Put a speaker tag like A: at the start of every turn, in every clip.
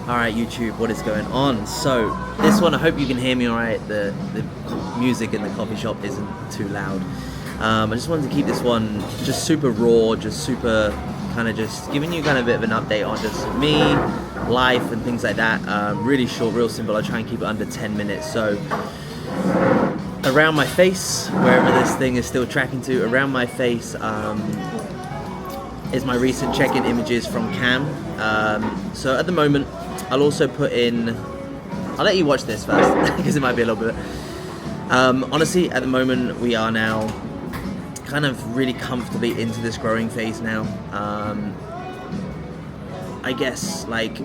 A: Alright YouTube, what is going on? So, this one I hope you can hear me alright, the music in the coffee shop isn't too loud. I just wanted to keep this one just super raw, just super kind of just giving you kind of a bit of an update on just me, life and things like that. Really short, real simple. I try and keep it under 10 minutes. So, around my face, wherever this thing is still tracking to, around my face is my recent check-in images from Cam. So at the moment, I'll also put in, I'll let you watch this first because it might be a little bit. Honestly, at the moment, we are now kind of really comfortably into this growing phase now. I guess like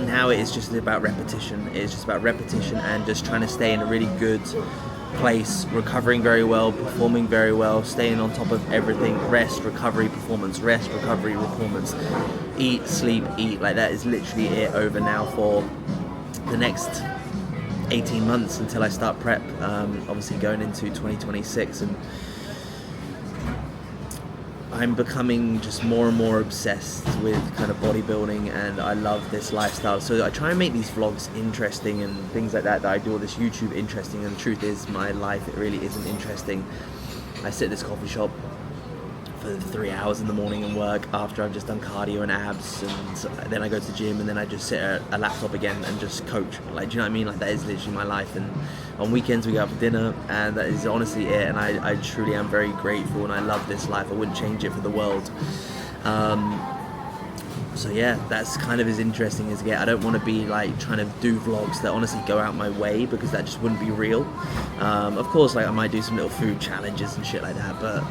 A: now it is just about repetition. It's just about repetition and just trying to stay in a really good place, recovering very well, performing very well, staying on top of everything. Rest, recovery, performance. Rest, recovery, performance. Eat, sleep, eat. Like that is literally it over now for the next 18 months until I start prep. Obviously going into 2026, and I'm becoming just more and more obsessed with kind of bodybuilding, and I love this lifestyle. So I try and make these vlogs interesting and things like that I do all this YouTube interesting, and the truth is my life, it really isn't interesting. I sit at this coffee shop for 3 hours in the morning and work after I've just done cardio and abs, and then I go to the gym, and then I just sit at a laptop again and just coach. Like, do you know what I mean? Like, that is literally my life. And on weekends we go out for dinner, and that is honestly it. And I truly am very grateful, and I love this life. I wouldn't change it for the world. So yeah, that's kind of as interesting as it gets. I don't want to be like trying to do vlogs that honestly go out my way, because that just wouldn't be real. Of course, like I might do some little food challenges and shit like that, but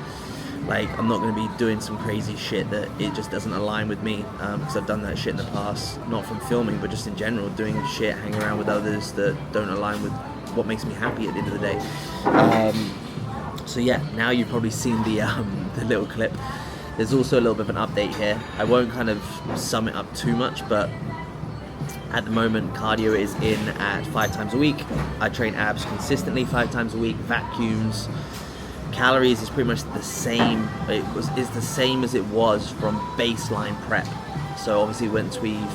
A: like, I'm not going to be doing some crazy shit that it just doesn't align with me, because I've done that shit in the past, not from filming, but just in general, doing shit, hanging around with others that don't align with what makes me happy at the end of the day. So yeah, now you've probably seen the little clip. There's also a little bit of an update here. I won't kind of sum it up too much, but at the moment, cardio is in at 5 times a week. I train abs consistently 5 times a week, vacuums. Calories is pretty much the same. Is the same as it was from baseline prep. So obviously once we've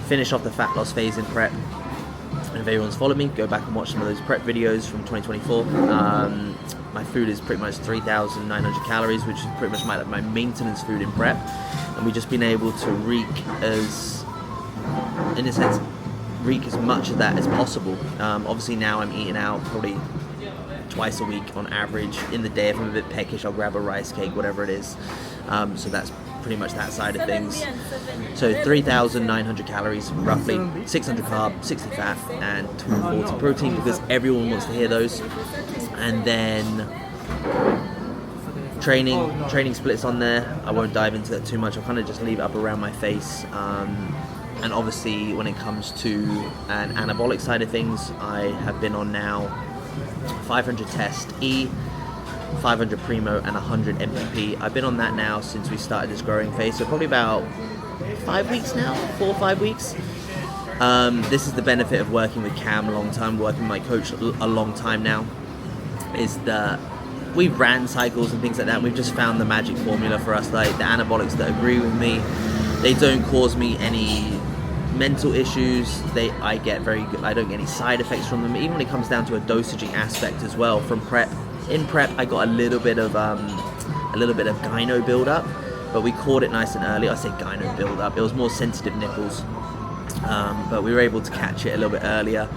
A: finished off the fat loss phase in prep, and if everyone's followed me, go back and watch some of those prep videos from 2024. My food is pretty much 3,900 calories, which is pretty much my maintenance food in prep. And we've just been able to wreak as much of that as possible. Obviously now I'm eating out probably twice a week on average. In the day, if I'm a bit peckish, I'll grab a rice cake, whatever it is. So that's pretty much that side of things. So 3,900 calories, roughly 600 carb, 60 fat, and 240 protein, because everyone wants to hear those. And then training splits on there. I won't dive into that too much. I'll kind of just leave it up around my face. And obviously when it comes to an anabolic side of things, I have been on now 500 test E, 500 primo, and 100 MPP. I've been on that now since we started this growing phase, so probably about 5 weeks now, 4 or 5 weeks. This is the benefit of working with Cam a long time, working with my coach a long time now, is that we've ran cycles and things like that, and we've just found the magic formula for us. Like the anabolics that agree with me, they don't cause me any mental issues. I get very good. I don't get any side effects from them. Even when it comes down to a dosaging aspect as well. From prep, in prep, I got a little bit of gyno build-up, but we caught it nice and early. I say gyno build-up. It was more sensitive nipples, but we were able to catch it a little bit earlier.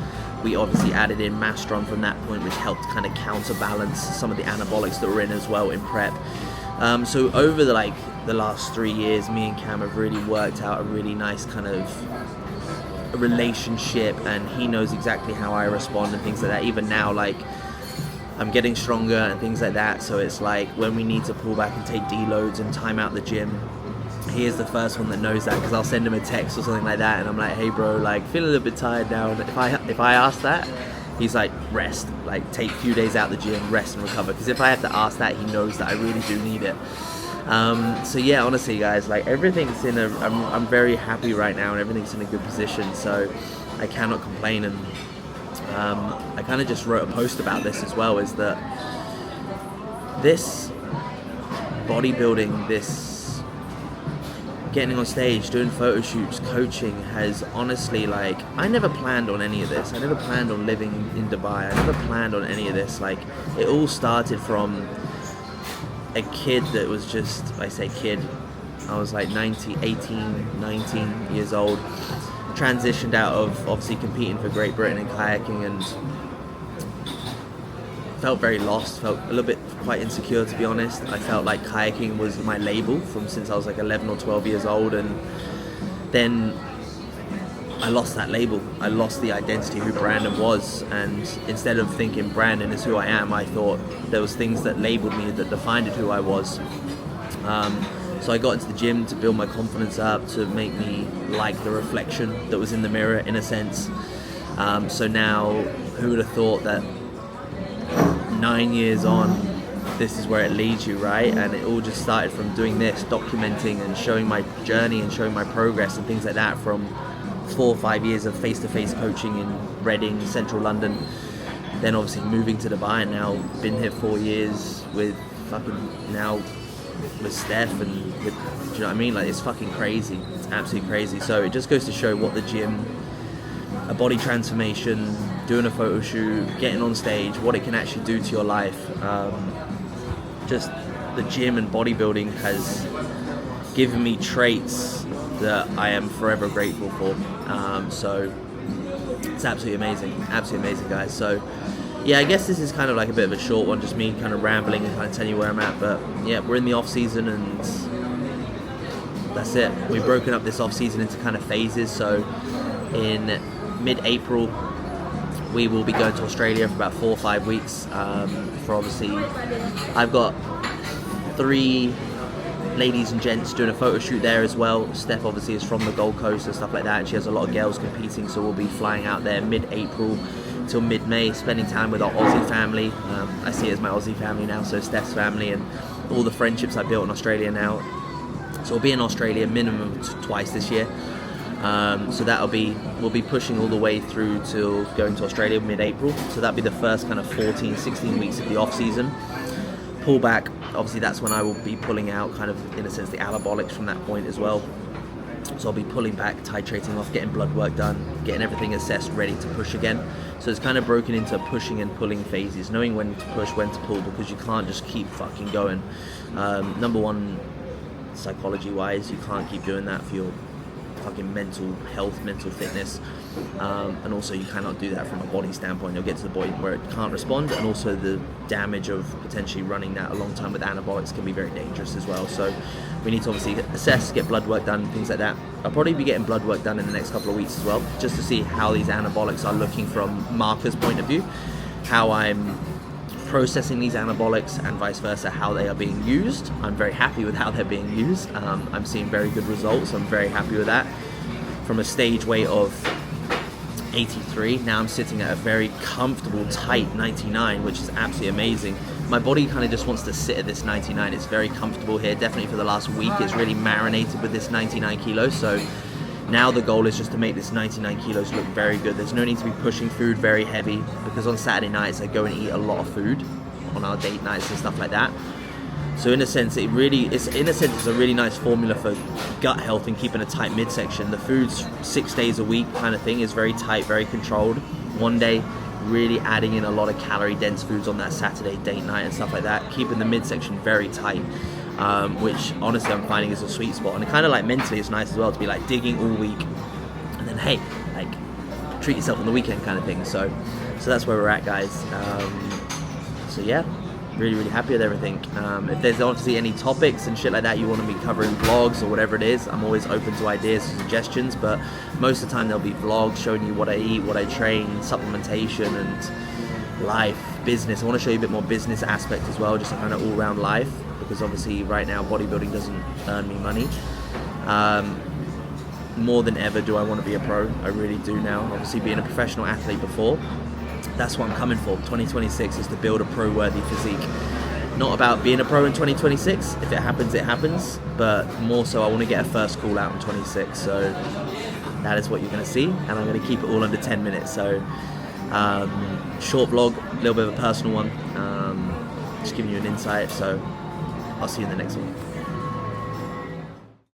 A: We obviously added in Mastron from that point, which helped kind of counterbalance some of the anabolics that were in as well in prep. So over the last 3 years, me and Cam have really worked out a really nice kind of a relationship, and he knows exactly how I respond and things like that. Even now, like, I'm getting stronger and things like that, so it's like when we need to pull back and take deloads and time out the gym, he is the first one that knows that, because I'll send him a text or something like that, and I'm like, hey bro, like, feeling a little bit tired now. And if I ask that, he's like, rest, like take a few days out the gym, rest and recover, because if I have to ask that, he knows that I really do need it. So yeah, honestly guys, like everything's I'm very happy right now, and everything's in a good position, so I cannot complain. And I kind of just wrote a post about this as well, is that this bodybuilding, this getting on stage, doing photo shoots, coaching has honestly, like, I never planned on any of this. I never planned on living in Dubai. I never planned on any of this. Like, it all started from a kid that was just, I say kid, I was like 19 years old, transitioned out of obviously competing for Great Britain in kayaking, and felt very lost, felt a little bit quite insecure, to be honest. I felt like kayaking was my label from since I was like 11 or 12 years old, and then I lost that label. I lost the identity who Brandon was, and instead of thinking Brandon is who I am, I thought there was things that labeled me, that defined who I was. So I got into the gym to build my confidence up, to make me like the reflection that was in the mirror, in a sense. So now, who would have thought that 9 years on, this is where it leads you, right? And it all just started from doing this, documenting and showing my journey and showing my progress and things like that, from 4 or 5 years of face-to-face coaching in Reading, central London, then obviously moving to Dubai, and now been here 4 years with Steph, and with, do you know what I mean? Like, it's fucking crazy. It's absolutely crazy. So it just goes to show what the gym, a body transformation, doing a photo shoot, getting on stage, what it can actually do to your life. Just the gym and bodybuilding has given me traits that I am forever grateful for. So it's absolutely amazing, guys. So yeah, I guess this is kind of like a bit of a short one, just me kind of rambling and kind of telling you where I'm at. But yeah, we're in the off season, and that's it. We've broken up this off season into kind of phases. So in mid-April, we will be going to Australia for about 4 or 5 weeks. For obviously, I've got 3 ladies and gents doing a photo shoot there as well. Steph obviously is from the Gold Coast and stuff like that, and she has a lot of girls competing, so we'll be flying out there mid-April till mid-May, spending time with our Aussie family. I see it as my Aussie family now, so Steph's family and all the friendships I built in Australia now. So we'll be in Australia minimum twice this year. So we'll be pushing all the way through till going to Australia mid-April. So that'll be the first kind of 14, 16 weeks of the off-season. Pull back, obviously that's when I will be pulling out, kind of in a sense, the anabolics from that point as well. So I'll be pulling back, titrating off, getting blood work done, getting everything assessed, ready to push again. So it's kind of broken into pushing and pulling phases, knowing when to push, when to pull, because you can't just keep fucking going. Number one, psychology-wise, you can't keep doing that for your fucking mental health, mental fitness, and also you cannot do that from a body standpoint. You'll get to the point where it can't respond, and also the damage of potentially running that a long time with anabolics can be very dangerous as well. So we need to obviously assess, get blood work done, things like that. I'll probably be getting blood work done in the next couple of weeks as well, just to see how these anabolics are looking from Marker's point of view, how I'm processing these anabolics, and vice versa, how they are being used. I'm very happy with how they're being used. I'm seeing very good results. I'm very happy with that. From a stage weight of 83, now I'm sitting at a very comfortable, tight 99, which is absolutely amazing. My body kind of just wants to sit at this 99. It's very comfortable here. Definitely for the last week, it's really marinated with this 99 kilos. So now the goal is just to make this 99 kilos look very good. There's no need to be pushing food very heavy, because on Saturday nights I go and eat a lot of food on our date nights and stuff like that. So in a sense, it's a really nice formula for gut health and keeping a tight midsection. The food's 6 days a week kind of thing, is very tight, very controlled. One day, really adding in a lot of calorie dense foods on that Saturday date night and stuff like that, keeping the midsection very tight. Which honestly I'm finding is a sweet spot, and kind of like mentally it's nice as well to be like digging all week, and then hey, like treat yourself on the weekend kind of thing. So that's where we're at, guys. So yeah, really happy with everything. If there's obviously any topics and shit like that you want to be covering, vlogs or whatever it is, I'm always open to ideas and suggestions, but most of the time there'll be vlogs showing you what I eat, what I train, supplementation and life, business. I want to show you a bit more business aspect as well, just a kind of all-round life, because obviously right now bodybuilding doesn't earn me money. More than ever do I want to be a pro. I really do now. Obviously being a professional athlete before, that's what I'm coming for. 2026 is to build a pro-worthy physique. Not about being a pro in 2026. If it happens, it happens. But more so, I want to get a first call out in 26. So that is what you're going to see. And I'm going to keep it all under 10 minutes. So short vlog, a little bit of a personal one. Just giving you an insight. So I'll see you in the next one.